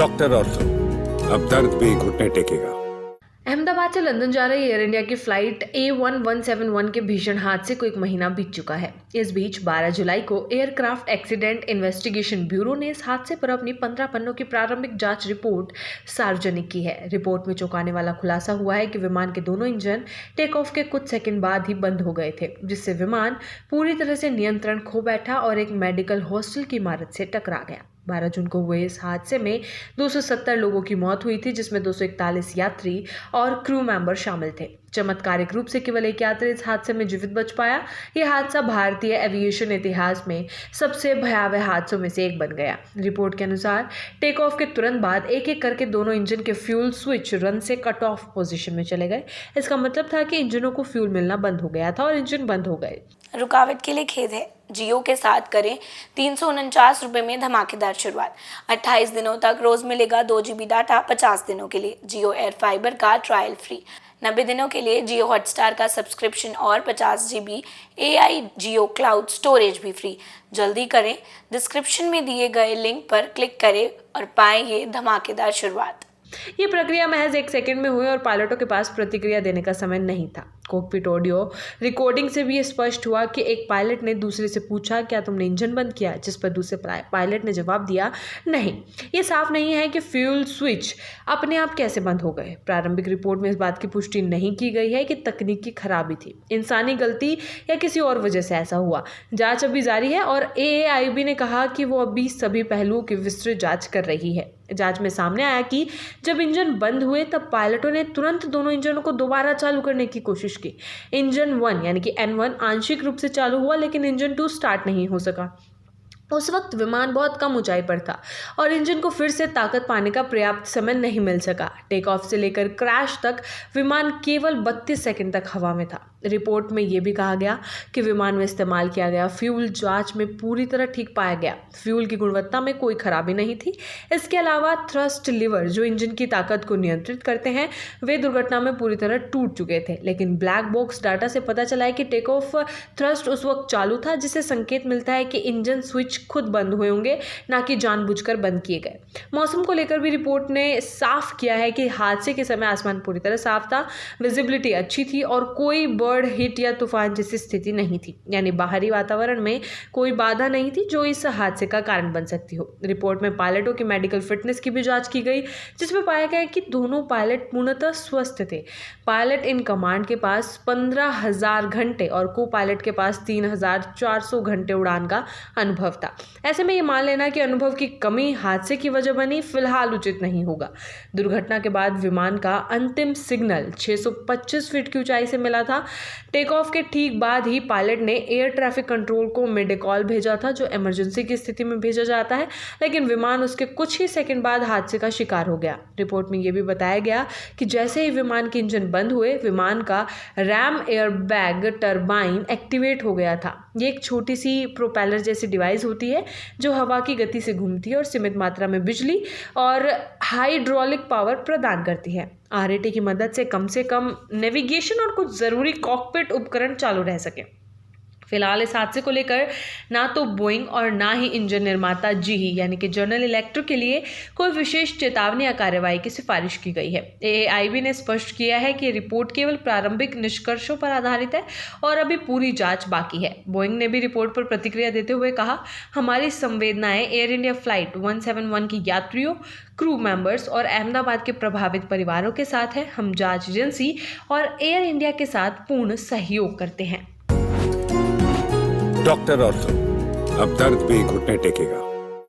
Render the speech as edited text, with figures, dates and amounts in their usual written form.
Doctor ortho, अब दर्द भी घुटने टेकेगा। अहमदाबाद से लंदन जा रही एयर इंडिया की फ्लाइट A1171 के भीषण हादसे को 1 महीना बीत चुका है। इस बीच 12 जुलाई को एयरक्राफ्ट एक्सीडेंट इन्वेस्टिगेशन ब्यूरो ने इस हादसे पर अपनी 15 पन्नों की प्रारंभिक जांच रिपोर्ट सार्वजनिक की है। रिपोर्ट में चौंकाने वाला खुलासा हुआ है कि विमान के दोनों इंजन टेक ऑफ के कुछ सेकंड बाद ही बंद हो गए थे, जिससे विमान पूरी तरह से नियंत्रण खो बैठा और एक मेडिकल हॉस्टल की इमारत से टकरा गया। 12 जून को हुए इस हादसे में 270 लोगों की मौत हुई थी, जिसमें 241 यात्री और क्रू मेंबर शामिल थे। चमत्कारिक रूप से केवल एक यात्री इस हादसे में जीवित बच पाया। यह हादसा भारतीय एविएशन इतिहास में सबसे भयावह हादसों में से एक बन गया। रिपोर्ट के अनुसार टेक ऑफ के तुरंत बाद एक एक करके दोनों इंजन के फ्यूल स्विच रन से कट ऑफ पोजीशन में चले गए। इसका मतलब था कि इंजनों को फ्यूल मिलना बंद हो गया था और इंजन बंद हो गए। रुकावट के लिए खेद है। जियो के साथ करें 349 रुपये में धमाकेदार शुरुआत। 28 दिनों तक रोज मिलेगा 2 GB डाटा 50 दिनों के लिए। जियो एयर फाइबर का ट्रायल फ्री। 90 दिनों के लिए जियो हॉटस्टार का सब्सक्रिप्शन और 50 GB AI जियो क्लाउड स्टोरेज भी फ्री। जल्दी करें, डिस्क्रिप्शन में दिए गए लिंक पर क्लिक करें और पाएं ये धमाकेदार शुरुआत। ये प्रक्रिया महज 1 सेकंड में हुई और पायलटों के पास प्रतिक्रिया देने का समय नहीं था। कॉकपिट ऑडियो रिकॉर्डिंग से भी ये स्पष्ट हुआ कि एक पायलट ने दूसरे से पूछा, क्या तुमने इंजन बंद किया? जिस पर दूसरे पायलट ने जवाब दिया, नहीं। ये साफ नहीं है कि फ्यूल स्विच अपने आप कैसे बंद हो गए। प्रारंभिक रिपोर्ट में इस बात की पुष्टि नहीं की गई है कि तकनीकी खराबी थी, इंसानी गलती या किसी और वजह से ऐसा हुआ। जांच अभी जारी है और AAIB ने कहा कि वो अभी सभी पहलुओं की विस्तृत जांच कर रही है। जांच में सामने आया कि जब इंजन बंद हुए तब पायलटों ने तुरंत दोनों इंजनों को दोबारा चालू करने की कोशिश की। इंजन 1 यानी कि N1 आंशिक रूप से चालू हुआ, लेकिन इंजन 2 स्टार्ट नहीं हो सका। उस वक्त विमान बहुत कम ऊंचाई पर था और इंजन को फिर से ताकत पाने का पर्याप्त समय नहीं मिल सका। टेक ऑफ से लेकर क्रैश तक विमान केवल 32 सेकंड तक हवा में था। रिपोर्ट में यह भी कहा गया कि विमान में इस्तेमाल किया गया फ्यूल जांच में पूरी तरह ठीक पाया गया। फ्यूल की गुणवत्ता में कोई खराबी नहीं थी। इसके अलावा थ्रस्ट लीवर जो इंजन की ताकत को नियंत्रित करते हैं, वे दुर्घटना में पूरी तरह टूट चुके थे। लेकिन ब्लैक बॉक्स डाटा से पता चला है कि टेक ऑफ थ्रस्ट उस वक्त चालू था, जिससे संकेत मिलता है कि इंजन स्विच खुद बंद हुए होंगे, ना कि जानबूझकर बंद किए गए। मौसम को लेकर भी रिपोर्ट ने साफ किया है कि हादसे के समय आसमान पूरी तरह साफ था, विजिबिलिटी अच्छी थी और कोई बर्ड हिट या तूफान जैसी स्थिति नहीं थी, यानी बाहरी वातावरण में कोई बाधा नहीं थी जो इस हादसे का कारण बन सकती हो। रिपोर्ट में पायलटों की मेडिकल फिटनेस की भी जांच की गई, जिसमें पाया गया कि दोनों पायलट पूर्णतः स्वस्थ थे। पायलट इन कमांड के पास 15,000 घंटे और को पायलट के पास 3,400 घंटे उड़ान का अनुभव था। ऐसे में ये मान लेना कि अनुभव की कमी हादसे की वजह बनी, फिलहाल उचित नहीं होगा। दुर्घटना के बाद विमान का अंतिम सिग्नल 625 फीट की ऊंचाई से मिला था। टेक ऑफ के ठीक बाद ही पायलट ने एयर ट्रैफिक कंट्रोल को मिड कॉल भेजा था, जो इमरजेंसी की स्थिति में भेजा जाता है, लेकिन विमान उसके कुछ ही सेकंड बाद हादसे का शिकार हो गया। रिपोर्ट में यह भी बताया गया कि जैसे ही विमान के इंजन बंद हुए, विमान का RAM air bag turbine activate हो गया था। ये एक छोटी सी प्रोपेलर जैसी डिवाइस होती है जो हवा की गति से घूमती है और सीमित मात्रा में बिजली और हाइड्रोलिक पावर प्रदान करती है। RAT की मदद से कम नेविगेशन और कुछ ज़रूरी कॉकपिट उपकरण चालू रह सके। फिलहाल इस हादसे को लेकर ना तो बोइंग और ना ही इंजन निर्माता GE यानी कि जनरल इलेक्ट्रिक के लिए कोई विशेष चेतावनी या कार्रवाई की सिफारिश की गई है। AAIB ने स्पष्ट किया है कि रिपोर्ट केवल प्रारंभिक निष्कर्षों पर आधारित है और अभी पूरी जांच बाकी है। बोइंग ने भी रिपोर्ट पर प्रतिक्रिया देते हुए कहा, हमारी संवेदनाएं एयर इंडिया फ्लाइट 171 की यात्रियों, क्रू मेंबर्स और अहमदाबाद के प्रभावित परिवारों के साथ है। हम जांच एजेंसी और एयर इंडिया के साथ पूर्ण सहयोग करते हैं। डॉक्टर ऑर्थो, अब दर्द भी घुटने टेकेगा।